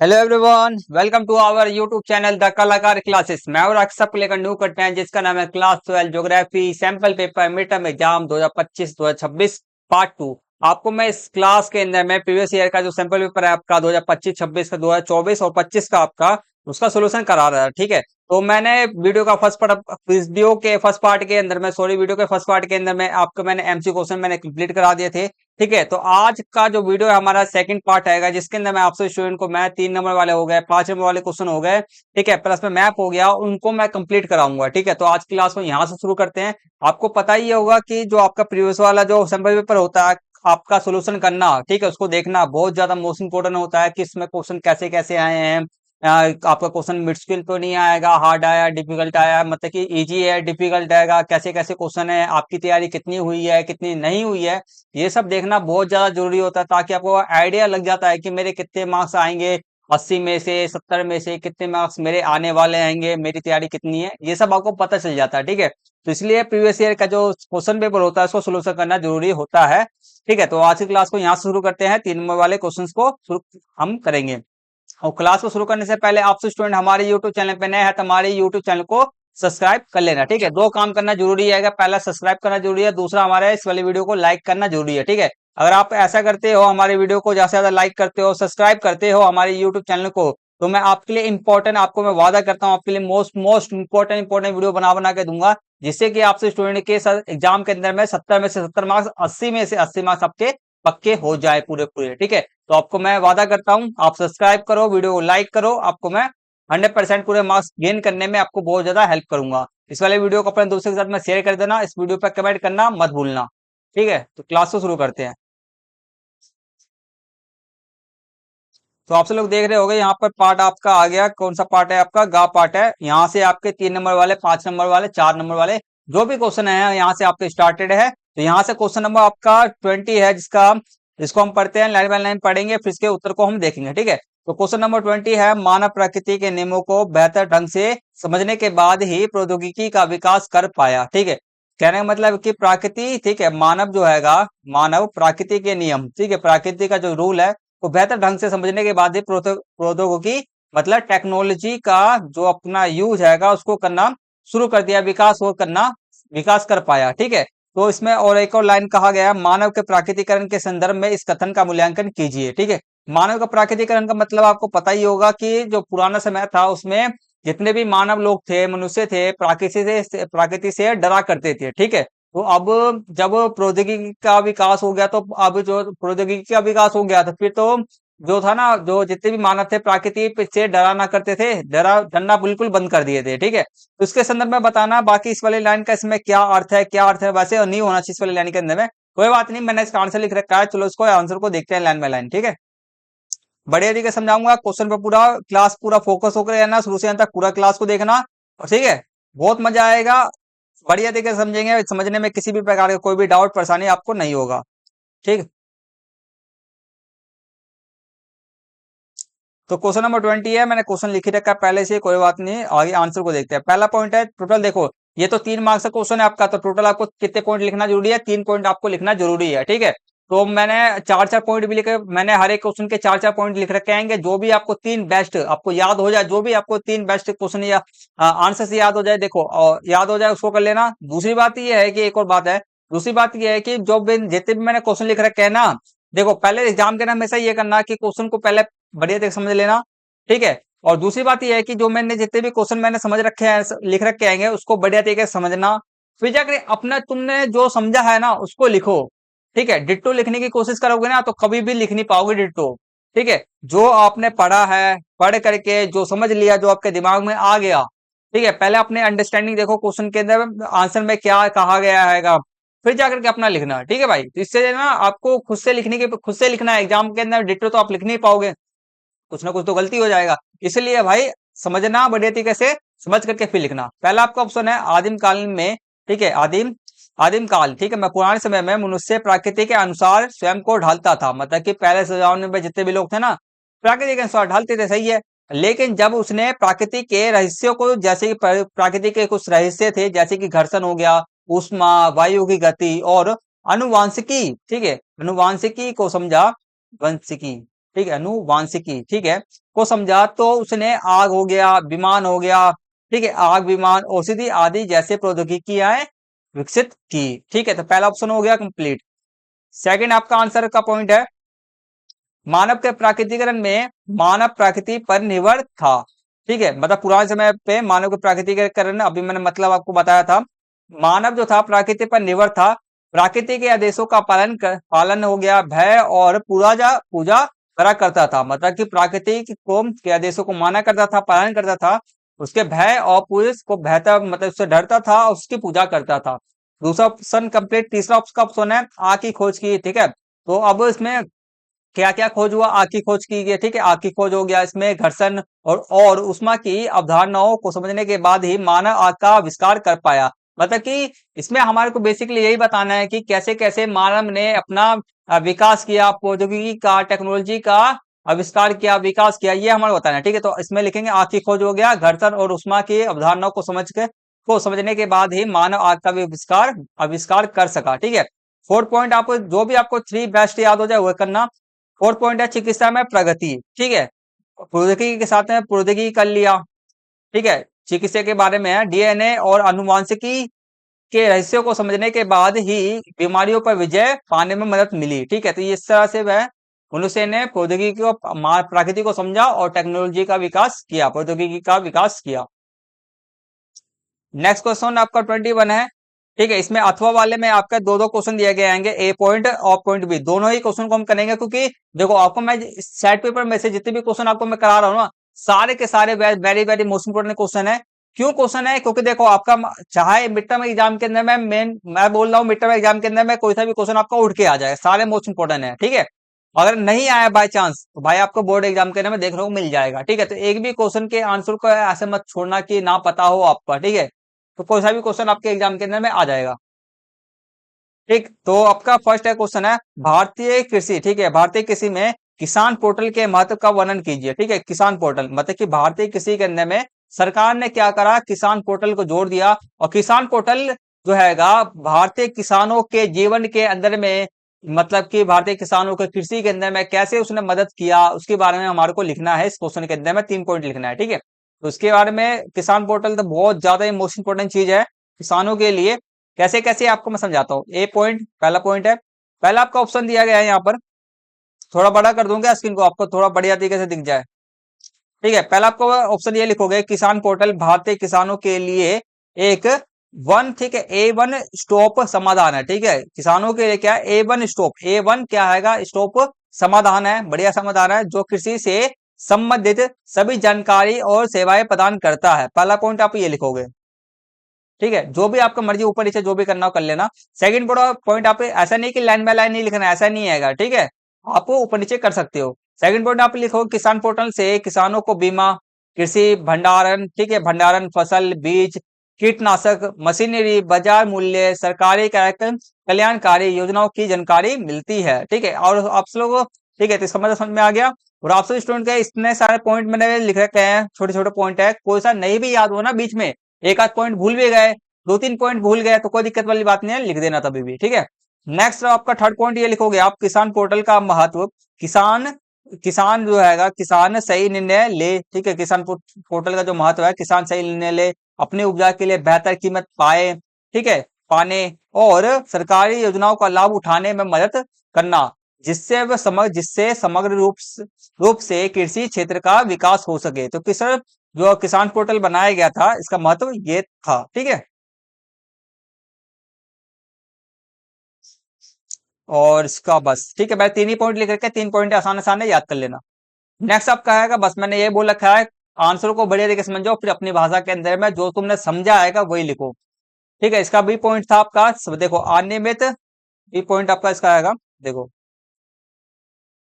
Hello everyone, welcome to our YouTube channel the Kalakar classes. मैं और अक्सर को लेकर न्यू करते हैं जिसका नाम है class 12 geography sample paper mid term exam 2025-2026 part 2। आपको मैं इस क्लास के अंदर में प्रीवियस ईयर का जो सैंपल पेपर है आपका 2025-26 का, 2024 और 25 का आपका उसका सोल्यूशन करा रहा है। ठीक है, तो मैंने वीडियो के फर्स्ट पार्ट के अंदर में आपको मैंने एमसी क्वेश्चन मैंने कंप्लीट करा दिए थे। ठीक है, तो आज का जो वीडियो है हमारा सेकंड पार्ट आएगा जिसके अंदर मैं आपसे स्टूडेंट को मैं 3 नंबर वाले हो गए, 5 नंबर वाले क्वेश्चन हो गए, ठीक है, प्लस में मैप हो गया, उनको मैं कंप्लीट कराऊंगा। ठीक है, तो आज की क्लास को यहाँ से शुरू करते हैं। आपको पता ही होगा कि जो आपका प्रीवियस वाला जो सैंपल पेपर होता है आपका सोल्यूशन करना, ठीक है, उसको देखना बहुत ज्यादा मोस्ट इंपोर्टेंट होता है कि इसमें क्वेश्चन कैसे कैसे आए हैं। आपका क्वेश्चन मुश्किल तो नहीं आएगा, हार्ड आया, डिफिकल्ट आया, मतलब कि इजी है, डिफिकल्ट आएगा, कैसे कैसे क्वेश्चन है, आपकी तैयारी कितनी हुई है, कितनी नहीं हुई है, ये सब देखना बहुत ज्यादा जरूरी होता है ताकि आपको आइडिया लग जाता है कि मेरे कितने मार्क्स आएंगे, 80 में से 70 में से कितने मार्क्स मेरे आने वाले आएंगे, मेरी तैयारी कितनी है, ये सब आपको पता चल जाता है। ठीक है, तो इसलिए प्रीवियस ईयर का जो क्वेश्चन पेपर होता है उसको सोल्यूशन करना जरूरी होता है। ठीक है, तो आज की क्लास को यहाँ से शुरू करते हैं। 3 नंबर वाले क्वेश्चन को हम करेंगे। और क्लास को शुरू करने से पहले आपसे स्टूडेंट हमारे यूट्यूब चैनल पे नए हैं तो हमारे यूट्यूब चैनल को सब्सक्राइब कर लेना। ठीक है, दो काम करना जरूरी है, पहला सब्सक्राइब करना जरूरी है, दूसरा हमारे इस वाले वीडियो को लाइक करना जरूरी है। ठीक है, अगर आप ऐसा करते हो, हमारे वीडियो को ज्यादा से ज्यादा लाइक करते हो, सब्सक्राइब करते हो हमारे यूट्यूब चैनल को, तो मैं आपके लिए इंपॉर्टेंट, आपको मैं वादा करता हूँ आपके लिए मोस्ट मोस्ट इंपॉर्टेंट वीडियो बना बना के दूंगा, जिससे कि आपसे स्टूडेंट के एग्जाम के अंदर में 70 में से 70 मार्क्स, 80 में से 80 मार्क्स आपके पक्के हो जाए पूरे पूरे। ठीक है, तो आपको मैं वादा करता हूं, आप सब्सक्राइब करो, वीडियो को लाइक करो, आपको मैं 100% पूरे मार्क्स गेन करने में आपको बहुत ज्यादा हेल्प करूंगा। इस वाले वीडियो को अपने दोस्तों के साथ में शेयर कर देना, इस वीडियो पर कमेंट करना मत भूलना। ठीक है, तो क्लास को शुरू करते हैं। तो आप सब लोग देख रहे होंगे यहाँ पर पार्ट आपका आ गया, कौन सा पार्ट है आपका, गा पार्ट है। यहाँ से आपके 3 नंबर वाले, 5 नंबर वाले, 4 नंबर वाले जो भी क्वेश्चन है यहाँ से आपके स्टार्टेड है। तो यहाँ से क्वेश्चन नंबर आपका 20 है, जिसका जिसको हम पढ़ते हैं, लाइन बाय लाइन पढ़ेंगे, फिर इसके उत्तर को हम देखेंगे। ठीक है, तो क्वेश्चन नंबर 20 है, मानव प्रकृति के नियमों को बेहतर ढंग से समझने के बाद ही प्रौद्योगिकी का विकास कर पाया। ठीक है, कहने का मतलब कि प्रकृति, ठीक है, मानव जो हैगा, मानव प्रकृति के नियम, ठीक है, प्रकृति का जो रूल है को बेहतर ढंग से समझने के बाद ही प्रौद्योगिकी मतलब टेक्नोलॉजी का जो अपना यूज हैगा उसको करना शुरू कर दिया, विकास कर पाया। ठीक है, तो इसमें और एक और लाइन कहा गया, मानव के प्राकृतिकरण के संदर्भ में इस कथन का मूल्यांकन कीजिए। ठीक है, मानव का प्राकृतिकरण का मतलब आपको पता ही होगा कि जो पुराना समय था उसमें जितने भी मानव लोग थे, मनुष्य थे, प्रकृति से डरा करते थे। ठीक है, तो अब जब प्रौद्योगिकी का विकास हो गया, तो अब जो प्रौद्योगिकी का विकास हो गया तो फिर तो जो था ना, जो जितने भी मानव थे प्रकृति से डरा ना करते थे, डरना बिल्कुल बंद कर दिए थे। ठीक है, तो इसके संदर्भ में बताना बाकी इस वाली लाइन का इसमें क्या अर्थ है, क्या अर्थ है, वैसे नहीं होना चाहिए इस वाली लाइन के अंदर में, कोई बात नहीं, मैंने इसका आंसर लिख रखा है, चलो इसको आंसर को देखते हैं लाइन बाय लाइन। ठीक है, बढ़िया तरीके से समझाऊंगा, क्वेश्चन पर पूरा क्लास पूरा फोकस होकर रहना, शुरू से अंत तक पूरा क्लास को देखना, और ठीक है, बहुत मजा आएगा, बढ़िया तरीके से समझेंगे, समझने में किसी भी प्रकार का कोई भी डाउट परेशानी आपको नहीं होगा। ठीक, तो क्वेश्चन नंबर 20 है, मैंने क्वेश्चन लिख ही रखा है पहले से, कोई बात नहीं, आगे आंसर को देखते हैं। पहला पॉइंट है टोटल, देखो ये तो 3 मार्क्स का क्वेश्चन है आपका, तो टोटल आपको कितने पॉइंट लिखना जरूरी है, 3 पॉइंट आपको लिखना जरूरी है। ठीक है, तो मैंने 4-4 पॉइंट भी लिखे, मैंने हर एक क्वेश्चन के 4-4 पॉइंट लिख रखे हैं, जो भी आपको 3 बेस्ट आपको याद हो जाए, जो भी आपको 3 बेस्ट क्वेश्चन या आंसर से याद हो जाए, देखो और याद हो जाए उसको कर लेना। दूसरी बात यह है कि एक और बात है, दूसरी बात यह है कि जो भी जितने भी मैंने क्वेश्चन लिख रखे हैं ना, देखो पहले एग्जाम के ना हमेशा ये करना कि क्वेश्चन को पहले बढ़िया तरीके से समझ लेना। ठीक है, और दूसरी बात यह है कि जो मैंने जितने भी क्वेश्चन मैंने समझ रखे हैं, लिख रखे आएंगे, उसको बढ़िया तरीके से समझना, फिर जाकर अपना तुमने जो समझा है ना उसको लिखो। ठीक है, डिट्टो लिखने की कोशिश करोगे ना तो कभी भी लिख नहीं पाओगे डिट्टो। ठीक है, जो आपने पढ़ा है, पढ़ करके जो समझ लिया, जो आपके दिमाग में आ गया, ठीक है, पहले अपने अंडरस्टैंडिंग देखो क्वेश्चन के अंदर आंसर में क्या कहा गया है, फिर जाकर के अपना लिखना। ठीक है भाई, तो इससे ना आपको खुद से लिखना है, एग्जाम के अंदर डिट्टो तो आप लिख नहीं पाओगे, कुछ ना कुछ तो गलती हो जाएगा। इसलिए भाई समझना बढ़िया तरीके से, समझ करके फिर लिखना। पहला आपका ऑप्शन है आदिम काल में, ठीक है, आदिम आदिम काल, ठीक है, मैं पुराने समय में मनुष्य प्रकृति के अनुसार स्वयं को ढालता था, मतलब कि पहले से जमाने में जितने भी लोग थे ना प्रकृति के अनुसार ढालते थे, सही है। लेकिन जब उसने प्रकृति के रहस्यों को, जैसे कि प्रकृति के कुछ रहस्य थे, जैसे कि घर्षण हो गया, ऊष्मा, वायु की गति और अनुवांशिकी, ठीक है, अनुवांशिकी को समझा, वंशिकी, ठीक है, अनुवांशिकी, ठीक है, को समझा तो उसने आग हो गया, विमान हो गया, ठीक है, आग, विमान, औषधि आदि जैसे प्रौद्योगिकियां विकसित की। ठीक है, तो पहला ऑप्शन हो गया कंप्लीट। सेकंड आपका आंसर का पॉइंट है, मानव के प्राकृतिकरण में मानव प्रकृति पर निर्भर था। ठीक है, मतलब पुराने समय पे मानव के प्राकृतिकरण, अभी मैंने मतलब आपको बताया था, मानव जो था प्रकृति पर निर्भर था, प्रकृति के आदेशों का पालन हो गया, भय और पूजा पूजा करा करता था। मतलब कि प्रकृति को के आदेशों को माना करता था, पालन करता था, उसके भय और पुरुष को बेहतर मतलब उससे डरता था, उसकी पूजा करता था। दूसरा ऑप्शन कंप्लीट। तीसरा ऑप्शन है आग की खोज की। ठीक है, तो अब इसमें क्या क्या खोज हुआ, आग की खोज की गई। ठीक है, आग की खोज हो गया, इसमें घर्षण और उष्मा की अवधारणाओं को समझने के बाद ही मानव आग का आविष्कार कर पाया। मतलब कि इसमें हमारे को बेसिकली यही बताना है कि कैसे कैसे मानव ने अपना विकास किया, प्रौद्योगिकी का, टेक्नोलॉजी का आविष्कार किया, विकास किया, ये हमारे बताना है। ठीक है, तो इसमें लिखेंगे आग की खोज हो गया, घर्षण और उष्मा की अवधारणाओं को समझने के बाद ही मानव आग का भी आविष्कार आविष्कार कर सका। ठीक है, फोर्थ पॉइंट, आपको जो भी आपको थ्री बेस्ट याद हो जाए वो करना। फोर्थ पॉइंट है चिकित्सा में प्रगति। ठीक है, प्रौद्योगिकी के साथ में प्रौद्योगिकी कर लिया। ठीक है, चिकित्सा के बारे में है, डीएनए और आनुवांशिकी के रहस्यों को समझने के बाद ही बीमारियों पर विजय पाने में मदद मिली। ठीक है, तो इस तरह से वह मनुष्य ने प्रौद्योगिकी को, प्रकृति को समझा और टेक्नोलॉजी का विकास किया, प्रौद्योगिकी का विकास किया। नेक्स्ट क्वेश्चन आपका 21 है। ठीक है, इसमें अथवा वाले में आपका दो दो क्वेश्चन दिए गए आएंगे, ए पॉइंट और पॉइंट बी, दोनों ही क्वेश्चन को हम करेंगे, क्योंकि देखो आपको मैं सेट पेपर में से जितने भी क्वेश्चन आपको मैं करा रहा हूँ ना, सारे के सारे very very most important question है। क्यों क्वेश्चन है? क्योंकि देखो आपका चाहे मिड टर्म एग्जाम के अंदर मैं बोल रहा हूँ, मिड टर्म एग्जाम के अंदर में कोई सा भी क्वेश्चन आपका उठ के आ जाए, सारे मोस्ट इंपोर्टेंट है। ठीक है, अगर नहीं आया बाय चांस तो भाई आपको बोर्ड एग्जाम के अंदर में देखने को मिल जाएगा। ठीक है, तो एक भी क्वेश्चन के आंसर को ऐसे मत छोड़ना कि ना पता हो आपका। ठीक है, तो कोई सा भी क्वेश्चन आपके एग्जाम के अंदर में आ जाएगा। ठीक, तो आपका फर्स्ट है क्वेश्चन है भारतीय कृषि। ठीक है, भारतीय कृषि में किसान पोर्टल के महत्व का वर्णन कीजिए। ठीक है, किसान पोर्टल मतलब कि भारतीय कृषि के अंदर में सरकार ने क्या करा, किसान पोर्टल को जोड़ दिया, और किसान पोर्टल जो हैगा भारतीय किसानों के जीवन के अंदर में, मतलब कि भारतीय किसानों के कृषि के अंदर में कैसे उसने मदद किया, उसके बारे में हमारे को लिखना है। इस क्वेश्चन के अंदर में 3 पॉइंट लिखना है। ठीक है, तो उसके बारे में किसान पोर्टल तो बहुत ज्यादा ही मोस्ट इंपोर्टेंट चीज है किसानों के लिए। कैसे कैसे आपको मैं समझाता हूँ। ए पॉइंट, पहला पॉइंट है, पहला आपका ऑप्शन दिया गया है यहाँ पर, थोड़ा बड़ा कर दूंगा स्क्रीन को, आपको थोड़ा बढ़िया तरीके से दिख जाए। ठीक है, पहला आपको ऑप्शन ये लिखोगे, किसान पोर्टल भारतीय किसानों के लिए एक वन, ठीक है, ए वन स्टॉप समाधान है। ठीक है, किसानों के लिए क्या है, ए वन स्टॉप, ए वन क्या है, स्टॉप समाधान है, बढ़िया समाधान है, जो कृषि से संबंधित सभी जानकारी और सेवाएं प्रदान करता है। पहला पॉइंट आप ये लिखोगे। ठीक है, जो भी आपका मर्जी ऊपर नीचे जो भी करना हो कर लेना। सेकंड पॉइंट आप ऐसा नहीं कि लाइन बाय लाइन नहीं लिखना, ऐसा नहीं आएगा। ठीक है, आपको ऊपर नीचे कर सकते हो। सेकंड पॉइंट आप लिखो, किसान पोर्टल से किसानों को बीमा, कृषि भंडारण, ठीक है, भंडारण, फसल, बीज, कीटनाशक, मशीनरी, बाजार मूल्य, सरकारी कार्यक्रम, कल्याणकारी योजनाओं की जानकारी मिलती है। ठीक है, और आप लोग, ठीक है, तो इसका मतलब समझ में आ गया। और आप सब स्टूडेंट के इतने सारे पॉइंट मैंने लिख रखे हैं, छोटे छोटे पॉइंट है, कोई सा नहीं भी याद हो ना बीच में, एक आध पॉइंट भूल भी गए, दो तीन पॉइंट भूल गए, तो कोई दिक्कत वाली बात नहीं है, लिख देना तभी भी। ठीक है, नेक्स्ट आपका थर्ड पॉइंट ये लिखोगे आप, किसान पोर्टल का महत्व, किसान किसान जो है किसान सही निर्णय ले। ठीक है, किसान पोर्टल का जो महत्व है, किसान सही निर्णय ले, अपनी उपजा के लिए बेहतर कीमत पाए, ठीक है, पाने, और सरकारी योजनाओं का लाभ उठाने में मदद करना, जिससे समग्र रूप से कृषि क्षेत्र का विकास हो सके। तो किसान जो किसान पोर्टल बनाया गया था, इसका महत्व ये था। ठीक है, और इसका बस, ठीक है, मैं 3 ही पॉइंट लिख रखे, 3 पॉइंट आसान आसान है, याद कर लेना। नेक्स्ट आपका आएगा, बस मैंने ये बोल रखा है, आंसर को बढ़िया तरीके से समझो, फिर अपनी भाषा के अंदर में जो तुमने समझा आएगा वही लिखो। ठीक है, इसका बी पॉइंट था आपका, देखो अनियमित, बी पॉइंट आपका इसका आएगा, देखो।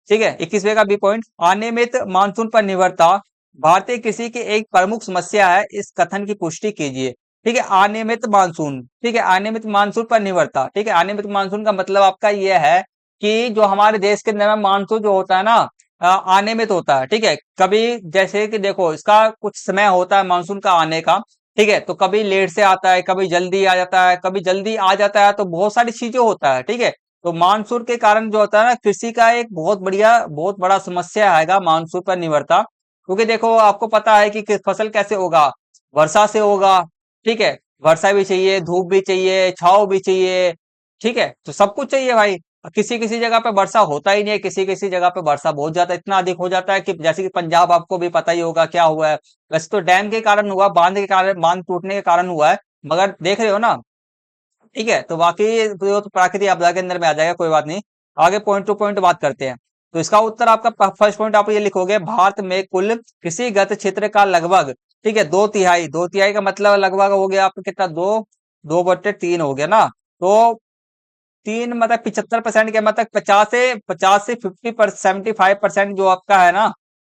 ठीक है, 21वें का बी पॉइंट, अनियमित मानसून पर निर्भरता भारतीय कृषि की एक प्रमुख समस्या है, इस कथन की पुष्टि कीजिए। ठीक है, अनियमित मानसून, ठीक है, अनियमित मानसून पर निर्भरता। ठीक है, अनियमित मानसून का मतलब आपका यह है कि जो हमारे देश के अंदर में मानसून जो होता है ना, अनियमित होता है। ठीक है, कभी जैसे कि देखो इसका कुछ समय होता है मानसून का आने का। ठीक है, तो कभी लेट से आता है, कभी जल्दी आ जाता है, कभी जल्दी आ जाता है, तो बहुत सारी चीजें होता है। ठीक है, तो मानसून के कारण जो होता है ना, कृषि का एक बहुत बड़ा समस्या आएगा मानसून पर निर्भरता। क्योंकि देखो आपको पता है कि फसल कैसे होगा, वर्षा से होगा। ठीक है, वर्षा भी चाहिए, धूप भी चाहिए, छाव भी चाहिए। ठीक है, तो सब कुछ चाहिए भाई। किसी किसी जगह पे वर्षा होता ही नहीं है, किसी किसी जगह पे वर्षा बहुत ज्यादा इतना अधिक हो जाता है कि जैसे कि पंजाब, आपको भी पता ही होगा क्या हुआ है। वैसे तो डैम के कारण हुआ, बांध के कारण, बांध टूटने के कारण हुआ है, मगर देख रहे हो ना। ठीक है, तो बाकी वो तो प्राकृतिक आपदा के अंदर में आ जाएगा, कोई बात नहीं। आगे पॉइंट टू पॉइंट बात करते हैं। तो इसका उत्तर आपका फर्स्ट पॉइंट आप ये लिखोगे, भारत में कुल कृषिगत क्षेत्र का लगभग, ठीक है, दो तिहाई, दो तिहाई का मतलब लगभग हो गया आपका कितना, दो, 2/3 हो गया ना। तो तीन मतलब 75% के मतलब 50 से 50 75% जो आपका है ना।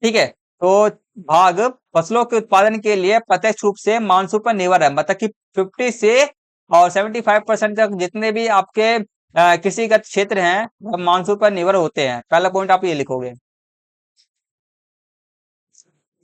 ठीक है, तो भाग फसलों के उत्पादन के लिए प्रत्यक्ष रूप से मानसून पर निर्भर है, मतलब कि 50 से और 75% तक जितने भी आपके कृषिगत क्षेत्र हैं वह मानसून पर निर्भर होते हैं। पहला पॉइंट आप ये लिखोगे।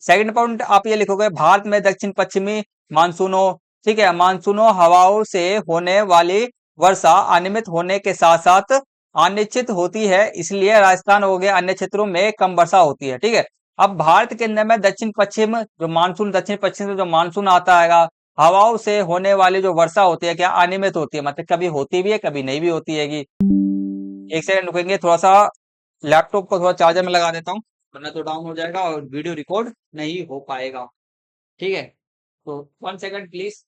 सेकंड पॉइंट आप ये लिखोगे, भारत में दक्षिण पश्चिमी मानसूनों, ठीक है, मानसूनों हवाओं से होने वाली वर्षा अनियमित होने के साथ साथ अनिश्चित होती है, इसलिए राजस्थान हो गया, अन्य क्षेत्रों में कम वर्षा होती है। ठीक है, अब भारत के अंदर में दक्षिण पश्चिम जो मानसून, दक्षिण पश्चिम से जो मानसून आता है, हवाओं से होने वाली जो वर्षा होती है क्या अनियमित होती है, मतलब कभी होती भी है कभी नहीं भी होती है। एक सेकंड रुकेंगे, थोड़ा सा लैपटॉप को थोड़ा चार्जर में लगा देता हूँ, वरना तो डाउन हो जाएगा और वीडियो रिकॉर्ड नहीं हो पाएगा। ठीक है, तो 1 सेकंड प्लीज।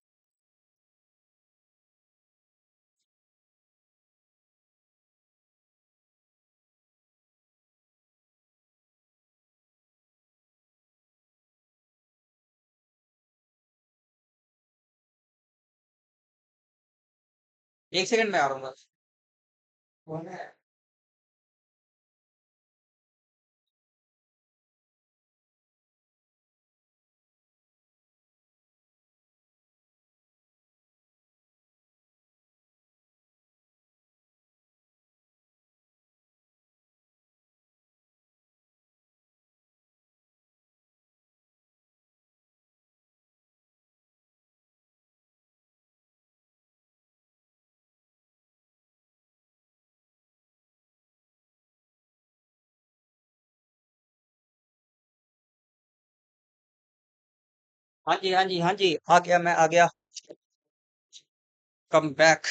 एक सेकंड में आ रहा हूँ बस। कौन है? हाँ जी, हाँ जी, हाँ जी, आ गया, मैं आ गया। Come back.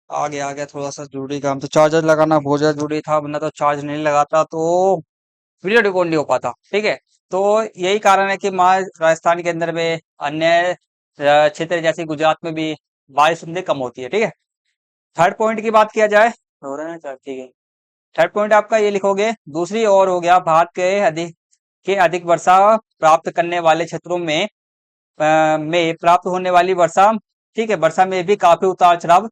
आ गया, थोड़ा सा जरूरी काम, तो चार्जर लगाना बहुत ज्यादा जरूरी था, वरना तो चार्ज नहीं लगाता तो वीडियो रिकॉर्ड नहीं हो पाता। ठीक है, तो यही कारण है कि माँ राजस्थान के अंदर में अन्य क्षेत्र जैसे गुजरात में भी बारिश उतनी कम होती है। ठीक है, थर्ड पॉइंट की बात किया जाए, हो रहा है ना, चल ठीक है। थर्ड पॉइंट आपका ये लिखोगे, दूसरी ओर हो गया, भारत के अधिक वर्षा प्राप्त करने वाले क्षेत्रों में प्राप्त होने वाली वर्षा, ठीक है, वर्षा में भी काफी उतार चढ़ाव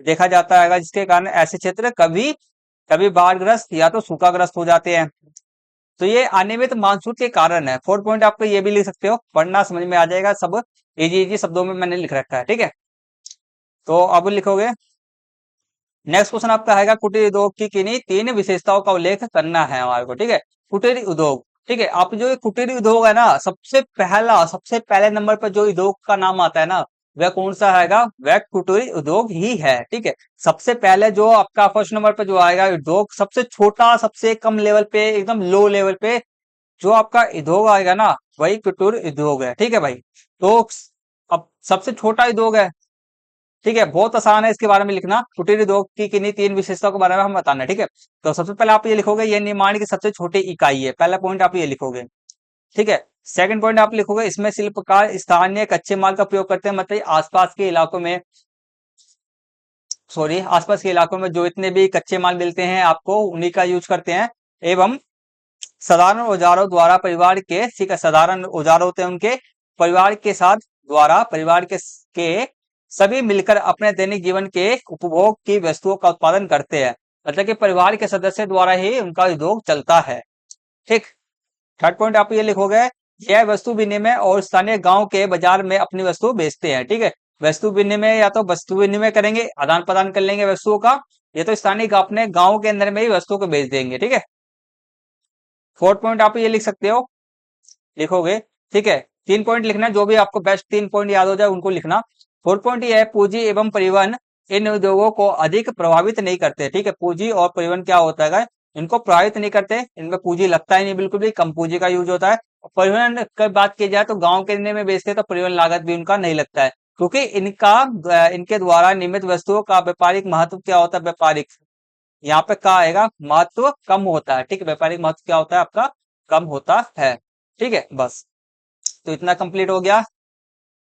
देखा जाता है, जिसके कारण ऐसे क्षेत्र कभी कभी बाढ़ग्रस्त या तो सूखाग्रस्त हो जाते हैं। तो ये अनियमित मानसून के कारण है। फोर्थ पॉइंट आपको ये भी लिख सकते हो, पढ़ना समझ में आ जाएगा, सब इजी इजी शब्दों में मैंने लिख रखा है। ठीक है, तो अब लिखोगे, नेक्स्ट क्वेश्चन आपका आएगा, कुटीर उद्योग की किन्हीं तीन विशेषताओं का उल्लेख करना है हमारे को। ठीक है, कुटीर उद्योग, ठीक है, आप जो ये कुटीर उद्योग है ना, सबसे पहले नंबर पर जो उद्योग का नाम आता है ना, वह कौन सा आएगा, वह कुटीर उद्योग ही है। ठीक है, सबसे पहले जो आपका फर्स्ट नंबर पर जो आएगा उद्योग, सबसे छोटा, सबसे कम लेवल पे, एकदम लो लेवल पे जो आपका उद्योग आएगा ना, वही कुटीर उद्योग है। ठीक है भाई, तो अब सबसे छोटा उद्योग है। ठीक है, बहुत आसान है इसके बारे में लिखना, कुटीर उद्योग की किन्हीं तीन विशेषताओं के बारे में हम बताना है। ठीक है, तो सबसे पहले आप ये लिखोगे, ये निर्माण की सबसे छोटी इकाई है, पहला पॉइंट आप ये लिखोगे। ठीक है, सेकंड पॉइंट आप लिखोगे, इसमें शिल्पकार स्थानीय कच्चे माल का प्रयोग करते हैं, मतलब आसपास के इलाकों में, सॉरी, आसपास के इलाकों में जो इतने भी कच्चे माल मिलते हैं आपको, उन्हीं का यूज करते हैं। एवं साधारण औजारों द्वारा परिवार के, ठीक है, साधारण औजार होते हैं उनके, परिवार के साथ द्वारा, परिवार के सभी मिलकर अपने दैनिक जीवन के उपभोग की वस्तुओं का उत्पादन करते हैं, मतलब कि परिवार के सदस्य द्वारा ही उनका उद्योग चलता है। ठीक, थर्ड पॉइंट आप ये लिखोगे, यह वस्तु विनिमय और स्थानीय गांव के बाजार में अपनी वस्तु बेचते हैं। ठीक है, वस्तु विनिमय या तो वस्तु विनिमय करेंगे, आदान प्रदान कर लेंगे वस्तुओं का, ये तो स्थानीय अपने गांव के अंदर में ही वस्तुओं को बेच देंगे। ठीक है, फोर्थ पॉइंट आप ये लिख सकते हो, लिखोगे। ठीक है, 3 पॉइंट लिखना, जो भी आपको बेस्ट 3 पॉइंट याद हो जाए उनको लिखना। फोर्थ पॉइंट ये है, पूंजी एवं परिवहन इन उद्योगों को अधिक प्रभावित नहीं करते। ठीक है, पूंजी और परिवहन क्या होता है, इनको प्रभावित नहीं करते, इनमें पूंजी लगता ही नहीं, बिल्कुल भी कम पूंजी का यूज होता है। और परिवहन की बात की जाए तो गांव के एरिया में बेचते हैं तो परिवहन लागत भी उनका नहीं लगता है, क्योंकि इनके द्वारा निर्मित वस्तुओं का व्यापारिक महत्व क्या होता है, व्यापारिक, यहाँ पे क्या आएगा, महत्व कम होता है। ठीक है, व्यापारिक महत्व क्या होता है आपका, कम होता है। ठीक है, बस तो इतना कंप्लीट हो गया।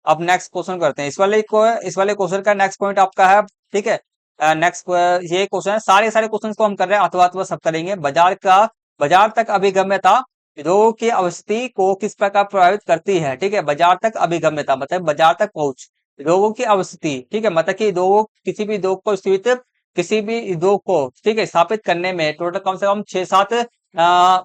अब नेक्स्ट क्वेश्चन करते हैं। इस वाले क्वेश्चन का नेक्स्ट पॉइंट आपका है, ठीक है। नेक्स्ट ये क्वेश्चन है, सारे सारे क्वेश्चन को हम कर रहे हैं, अथवा अथवा सब करेंगे। बाजार तक अभिगम्यता लोगों की अवस्थिति को किस प्रकार प्रभावित करती है। ठीक है, बाजार तक अभिगम्यता मतलब बाजार तक पहुंच, लोगों की अवस्थिति, ठीक है, मतलब कि लोग किसी भी उद्योग को स्थित, किसी भी उद्योग को, ठीक है, स्थापित करने में टोटल कम से कम 6-7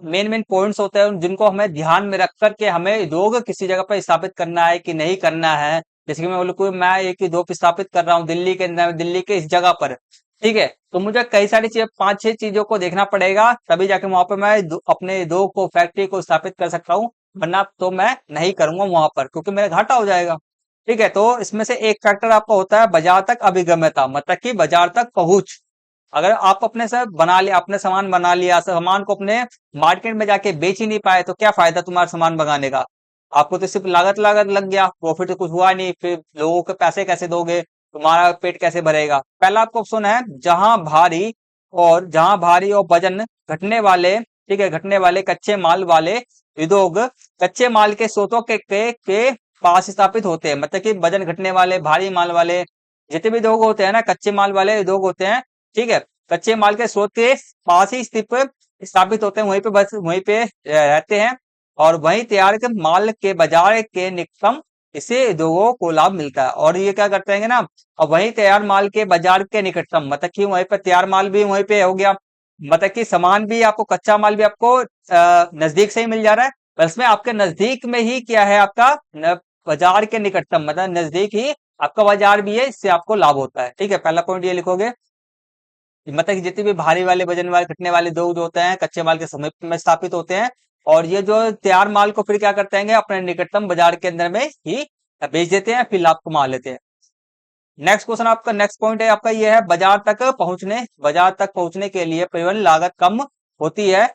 मेन मेन पॉइंट्स होते हैं, जिनको हमें ध्यान में रख करके हमें उद्योग किसी जगह पर स्थापित करना है कि नहीं करना है। जैसे कि मैं बोलूँ कोई मैं एक उद्योग स्थापित कर रहा हूँ दिल्ली के अंदर, दिल्ली के इस जगह पर, ठीक है, तो मुझे कई सारी चीजें, 5-6 चीजों को देखना पड़ेगा, तभी जाके वहां पर मैं अपने उद्योग को, फैक्ट्री को स्थापित कर सकता हूँ। वरना तो मैं नहीं करूंगा वहां पर, क्योंकि मेरा घाटा हो जाएगा। ठीक है, तो इसमें से एक फैक्टर आपका होता है बाजार तक अभिगम्यता, मतलब कि बाजार तक पहुंच। अगर आप अपने से बना लिया, अपने सामान बना लिया, सामान को अपने मार्केट में जाके बेच ही नहीं पाए, तो क्या फायदा तुम्हारा सामान मंगाने का। आपको तो सिर्फ लागत लागत लग गया, प्रॉफिट तो कुछ हुआ नहीं, फिर लोगों के पैसे कैसे दोगे, तुम्हारा पेट कैसे भरेगा। पहला आपका ऑप्शन है, जहां भारी और वजन घटने वाले, ठीक है, घटने वाले कच्चे माल वाले उद्योग कच्चे माल के स्रोतों के पास स्थापित होते हैं, मतलब कि वजन घटने वाले, भारी माल वाले जितने भी उद्योग होते हैं ना, कच्चे माल वाले उद्योग होते हैं, ठीक है, कच्चे माल के स्रोत के पास ही स्थापित होते हैं, वहीं पे बस वहीं पे रहते हैं, और वहीं तैयार के माल के बाजार के निकटतम इससे उद्योगों को लाभ मिलता है। और ये क्या करते हैं ना, और वहीं तैयार माल के बाजार के निकटतम, मतलब कि वहीं पर तैयार माल भी वहीं पे हो गया, मतलब कि सामान भी आपको, कच्चा माल भी आपको नजदीक से ही मिल जा रहा है, बस में आपके नजदीक में ही क्या है आपका बाजार के निकटतम, मतलब नजदीक ही आपका बाजार भी है, इससे आपको लाभ होता है। ठीक है, पहला पॉइंट ये लिखोगे, मतलब कि जितने भी भारी वाले, वजन वाले, घटने वाले उद्योग जो होते हैं, कच्चे माल के समीप में स्थापित होते हैं, और ये जो तैयार माल को फिर क्या करते हैं, अपने निकटतम बाजार के अंदर में ही बेच देते हैं, फिर लाभ कमा लेते हैं। नेक्स्ट क्वेश्चन आपका, नेक्स्ट पॉइंट है आपका, ये है बाजार तक पहुंचने के लिए परिवहन लागत कम होती है।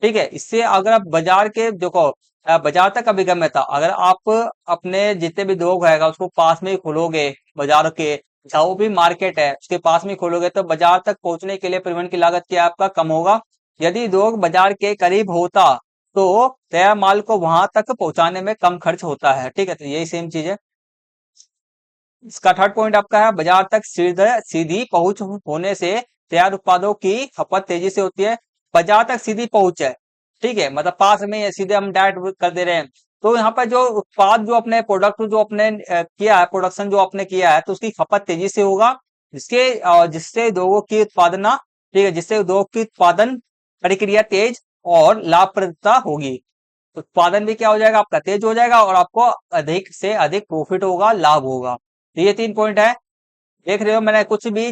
ठीक है, इससे अगर आप बाजार के देखो, बाजार तक अभिगम्यता, अगर आप अपने जितने भी उद्योग रहेगा उसको पास में ही खोलोगे, बाजार के जहाँ भी मार्केट है उसके पास में ही खोलोगे, तो बाजार तक पहुंचने के लिए परिवहन की लागत क्या आपका कम होगा। यदि उद्योग बाजार के करीब होता तो तैयार माल को वहां तक पहुंचाने में कम खर्च होता है। ठीक है, तो यही सेम चीज है। इसका थर्ड पॉइंट आपका है, बाजार तक सीधी पहुंच होने से तैयार उत्पादों की खपत तेजी से होती है। बाजार तक सीधी पहुंच है, ठीक है, मतलब पास में है, सीधे हम डायरेक्ट कर दे रहे हैं, तो यहाँ पर जो उत्पाद, जो अपने प्रोडक्ट जो अपने किया है, प्रोडक्शन जो आपने किया है, तो उसकी खपत तेजी से होगा, जिससे उद्योगों की उत्पादना, ठीक है, जिससे उद्योग की उत्पादन प्रक्रिया तेज और लाभप्रदता होगी। उत्पादन भी क्या हो जाएगा आपका, तेज हो जाएगा, और आपको अधिक से अधिक प्रॉफिट होगा, लाभ होगा। तो ये 3 पॉइंट है। देख रहे हो, मैंने कुछ भी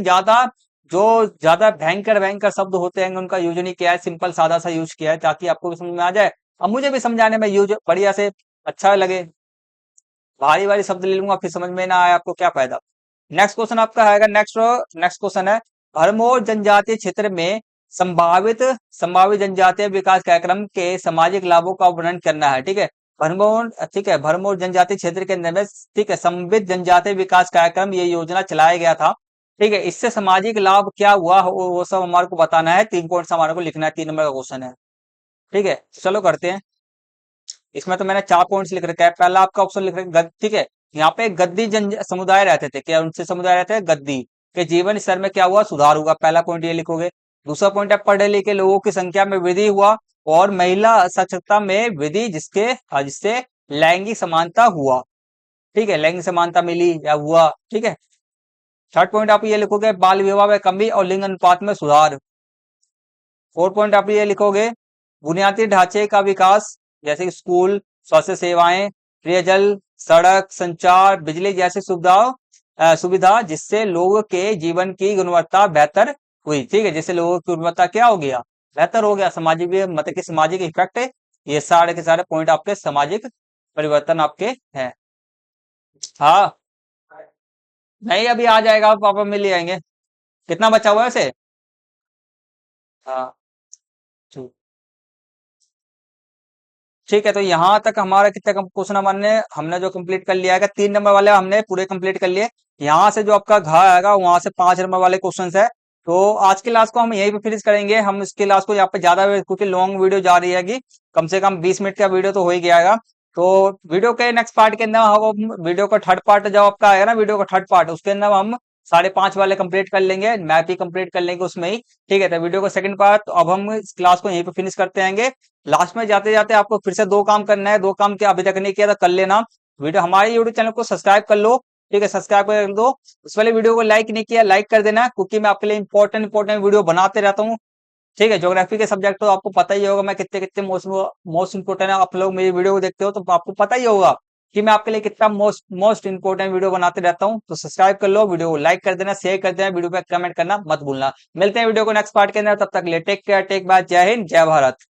जो ज्यादा भयंकर भयंकर शब्द होते हैं उनका यूज नहीं किया है, सिंपल सादा सा यूज किया है, ताकि आपको भी समझ में आ जाए, अब मुझे भी समझाने में यूज बढ़िया से अच्छा लगे। भारी भारी शब्द ले लूंगा फिर समझ में ना आए आपको, क्या फायदा। नेक्स्ट क्वेश्चन आपका आएगा, नेक्स्ट क्वेश्चन है, भरमौर जनजातीय क्षेत्र में संभावित संभावित जनजातीय विकास कार्यक्रम के सामाजिक लाभों का वर्णन करना है। ठीक है, भरमौर, ठीक है, भरमौर जनजातीय क्षेत्र के अंदर में, ठीक है, संबित जनजातीय विकास कार्यक्रम, ये योजना चलाया गया था। ठीक है, इससे सामाजिक लाभ क्या हुआ, वो सब हमारे को बताना है, 3 पॉइंट हमारे को लिखना है, 3 नंबर का क्वेश्चन है। ठीक है, चलो करते हैं। इसमें तो मैंने 4 पॉइंट्स लिख रखा है। पहला आपका ऑप्शन लिख रखा है ठीक है, यहाँ पे गद्दी जन समुदाय रहते थे, क्या उनसे समुदाय रहते हैं, गद्दी के जीवन स्तर में क्या हुआ, सुधार हुआ, पहला पॉइंट ये लिखोगे। दूसरा पॉइंट है, पढ़े लिखे लोगों की संख्या में वृद्धि हुआ और महिला साक्षरता में वृद्धि, जिससे लैंगिक समानता हुआ। ठीक है, लैंगिक समानता मिली या हुआ। ठीक है, थर्ड पॉइंट आप ये लिखोगे, बाल विवाह में कमी और लिंग अनुपात में सुधार। फोर्थ पॉइंट आप ये लिखोगे, बुनियादी ढांचे का विकास, जैसे कि स्कूल, स्वास्थ्य सेवाएं, पेयजल, सड़क, संचार, बिजली जैसी सुविधा, जिससे लोगों के जीवन की गुणवत्ता बेहतर हुई। ठीक है, जिससे लोगों की गुणवत्ता क्या हो गया, बेहतर हो गया। सामाजिक मतलब कि सामाजिक इफेक्ट है, ये सारे के सारे पॉइंट आपके सामाजिक परिवर्तन आपके हैं। हाँ, नहीं अभी आ जाएगा, पापा मिल ही आएंगे। कितना बचा हुआ है वैसे। हाँ। ठीक ठीक है, तो यहाँ तक हमारा कितने क्वेश्चन हमने हमने जो कंप्लीट कर लिया है, 3 नंबर वाले हमने पूरे कंप्लीट कर लिए। यहाँ से जो आपका घ आएगा वहां से 5 नंबर वाले क्वेश्चन है। तो आज की क्लास को हम यहीं पे फिनिश करेंगे। हम इसकी क्लास को यहाँ पे ज्यादा क्योंकि लॉन्ग वीडियो जा रही है कि कम से कम 20 मिनट का वीडियो तो हो ही गया। तो वीडियो के नेक्स्ट पार्ट के अंदर हम वीडियो का थर्ड पार्ट जब आपका आएगा ना, वीडियो का थर्ड पार्ट, उसके अंदर हम 5.5 वाले कंप्लीट कर लेंगे, मैप ही कंप्लीट कर लेंगे उसमें ही। ठीक है, तो वीडियो का सेकंड पार्ट, तो अब हम इस क्लास को यहीं पे फिनिश करते हैं। लास्ट में जाते जाते आपको फिर से 2 काम करना है। 2 काम क्या अभी तक नहीं किया तो कर लेना। वीडियो हमारे यूट्यूब चैनल को सब्सक्राइब कर लो। ठीक है, सब्सक्राइब कर दो। उस वाले वीडियो को लाइक नहीं किया, लाइक कर देना, क्योंकि मैं आपके लिए इंपॉर्टेंट वीडियो बनाते रहता हूँ। ठीक है, ज्योग्राफी के सब्जेक्ट तो आपको पता ही होगा, मैं कितने कितने मोस्ट मोस्ट इंपोर्टेंट है। आप लोग मेरी वीडियो को देखते हो तो आपको पता ही होगा कि मैं आपके लिए कितना मोस्ट मोस्ट इंपोर्टेंट वीडियो बनाते रहता हूँ। तो सब्सक्राइब कर लो, वीडियो को लाइक कर देना, शेयर कर देना, वीडियो पे कमेंट करना मत भूलना। मिलते हैं वीडियो को नेक्स्ट पार्ट के अंदर, तब तक ले टेक केयर, टेक बाय, जय हिंद, जय भारत।